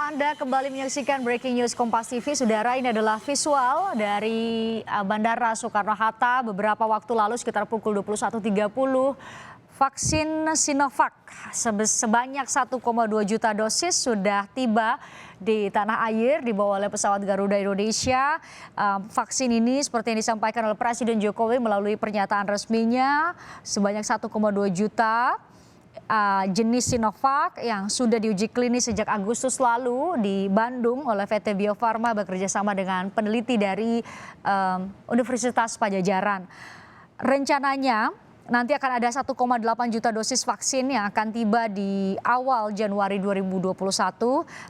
Anda kembali menyaksikan Breaking News Kompas TV. Saudara, ini adalah visual dari Bandara Soekarno-Hatta beberapa waktu lalu sekitar pukul 21.30. Vaksin Sinovac sebanyak 1,2 juta dosis sudah tiba di tanah air dibawa oleh pesawat Garuda Indonesia. Vaksin ini seperti yang disampaikan oleh Presiden Jokowi melalui pernyataan resminya sebanyak 1,2 juta jenis Sinovac yang sudah diuji klinis sejak Agustus lalu di Bandung oleh PT Bio Farma bekerjasama dengan peneliti dari Universitas Padjadjaran. Rencananya nanti akan ada 1,8 juta dosis vaksin yang akan tiba di awal Januari 2021.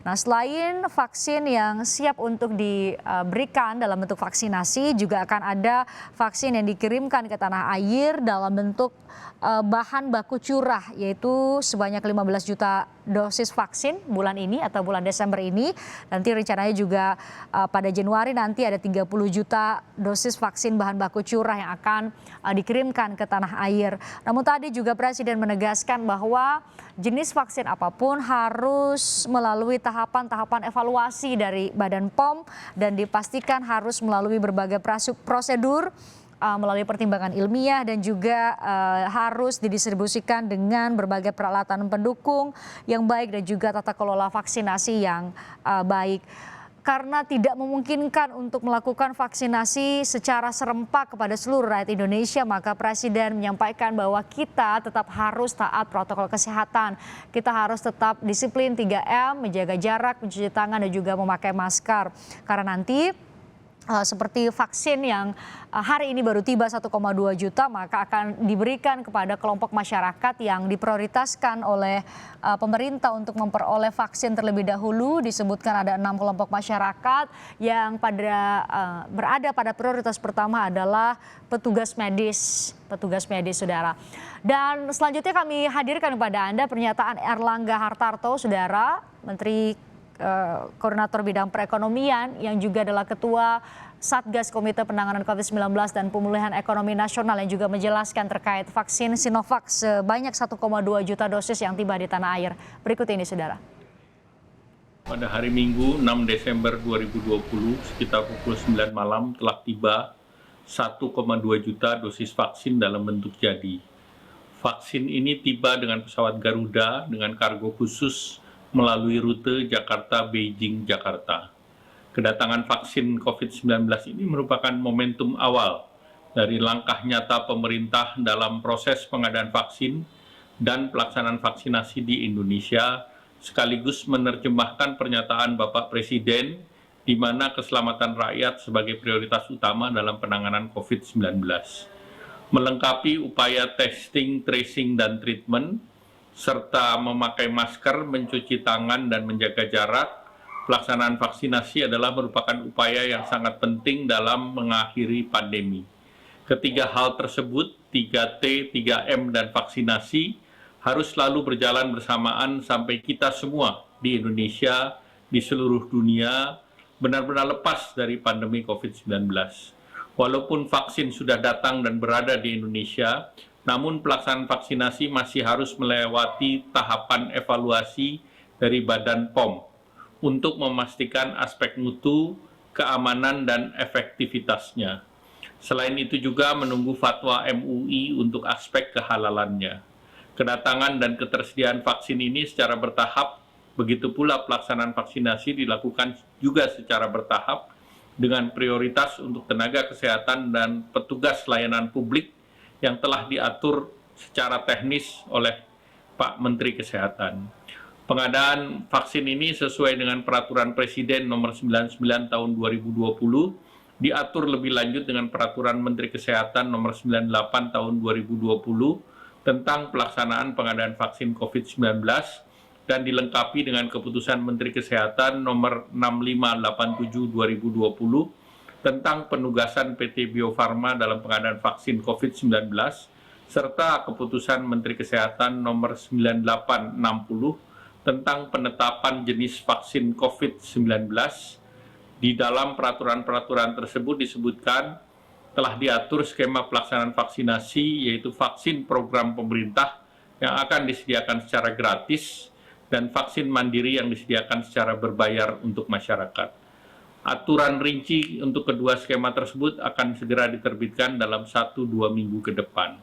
Nah, selain vaksin yang siap untuk diberikan dalam bentuk vaksinasi, juga akan ada vaksin yang dikirimkan ke tanah air dalam bentuk bahan baku curah, yaitu sebanyak 15 juta dosis vaksin bulan ini atau bulan Desember ini. Nanti rencananya juga pada Januari nanti ada 30 juta dosis vaksin bahan baku curah yang akan dikirimkan ke tanah air. Namun tadi juga Presiden menegaskan bahwa jenis vaksin apapun harus melalui tahapan-tahapan evaluasi dari Badan POM dan dipastikan harus melalui berbagai prosedur, melalui pertimbangan ilmiah dan juga harus didistribusikan dengan berbagai peralatan pendukung yang baik dan juga tata kelola vaksinasi yang baik. Karena tidak memungkinkan untuk melakukan vaksinasi secara serempak kepada seluruh rakyat Indonesia, maka Presiden menyampaikan bahwa kita tetap harus taat protokol kesehatan. Kita harus tetap disiplin 3M, menjaga jarak, mencuci tangan dan juga memakai masker. Karena nanti seperti vaksin yang hari ini baru tiba 1,2 juta, maka akan diberikan kepada kelompok masyarakat yang diprioritaskan oleh pemerintah untuk memperoleh vaksin terlebih dahulu. Disebutkan ada 6 kelompok masyarakat yang berada pada prioritas pertama adalah petugas medis, saudara. Dan selanjutnya kami hadirkan kepada Anda pernyataan Erlangga Hartarto, saudara, Menteri Koordinator Bidang Perekonomian yang juga adalah Ketua Satgas Komite Penanganan COVID-19 dan Pemulihan Ekonomi Nasional yang juga menjelaskan terkait vaksin Sinovac sebanyak 1,2 juta dosis yang tiba di tanah air. Berikut ini, saudara. Pada hari Minggu 6 Desember 2020 sekitar pukul 9 malam telah tiba 1,2 juta dosis vaksin dalam bentuk jadi. Vaksin ini tiba dengan pesawat Garuda dengan kargo khusus melalui rute Jakarta-Beijing-Jakarta. Kedatangan vaksin COVID-19 ini merupakan momentum awal dari langkah nyata pemerintah dalam proses pengadaan vaksin dan pelaksanaan vaksinasi di Indonesia, sekaligus menerjemahkan pernyataan Bapak Presiden di mana keselamatan rakyat sebagai prioritas utama dalam penanganan COVID-19. Melengkapi upaya testing, tracing, dan treatment, serta memakai masker, mencuci tangan, dan menjaga jarak, pelaksanaan vaksinasi adalah merupakan upaya yang sangat penting dalam mengakhiri pandemi. Ketiga hal tersebut, 3T, 3M, dan vaksinasi, harus selalu berjalan bersamaan sampai kita semua di Indonesia, di seluruh dunia, benar-benar lepas dari pandemi COVID-19. Walaupun vaksin sudah datang dan berada di Indonesia, namun pelaksanaan vaksinasi masih harus melewati tahapan evaluasi dari Badan POM untuk memastikan aspek mutu, keamanan, dan efektivitasnya. Selain itu juga menunggu fatwa MUI untuk aspek kehalalannya. Kedatangan dan ketersediaan vaksin ini secara bertahap, begitu pula pelaksanaan vaksinasi dilakukan juga secara bertahap dengan prioritas untuk tenaga kesehatan dan petugas layanan publik yang telah diatur secara teknis oleh Pak Menteri Kesehatan. Pengadaan vaksin ini sesuai dengan Peraturan Presiden Nomor 99 Tahun 2020, diatur lebih lanjut dengan Peraturan Menteri Kesehatan Nomor 98 Tahun 2020 tentang pelaksanaan pengadaan vaksin COVID-19 dan dilengkapi dengan Keputusan Menteri Kesehatan Nomor 6587 2020 tentang penugasan PT Bio Farma dalam pengadaan vaksin COVID-19, serta Keputusan Menteri Kesehatan Nomor 9860 tentang penetapan jenis vaksin COVID-19. Di dalam peraturan-peraturan tersebut disebutkan telah diatur skema pelaksanaan vaksinasi, yaitu vaksin program pemerintah yang akan disediakan secara gratis dan vaksin mandiri yang disediakan secara berbayar untuk masyarakat. Aturan rinci untuk kedua skema tersebut akan segera diterbitkan dalam 1-2 minggu ke depan.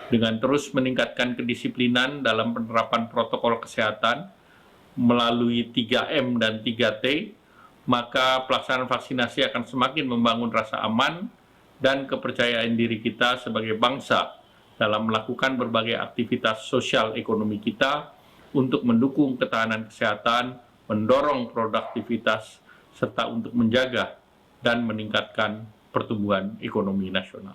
Dengan terus meningkatkan kedisiplinan dalam penerapan protokol kesehatan melalui 3M dan 3T, maka pelaksanaan vaksinasi akan semakin membangun rasa aman dan kepercayaan diri kita sebagai bangsa dalam melakukan berbagai aktivitas sosial ekonomi kita untuk mendukung ketahanan kesehatan, mendorong produktivitas, serta untuk menjaga dan meningkatkan pertumbuhan ekonomi nasional.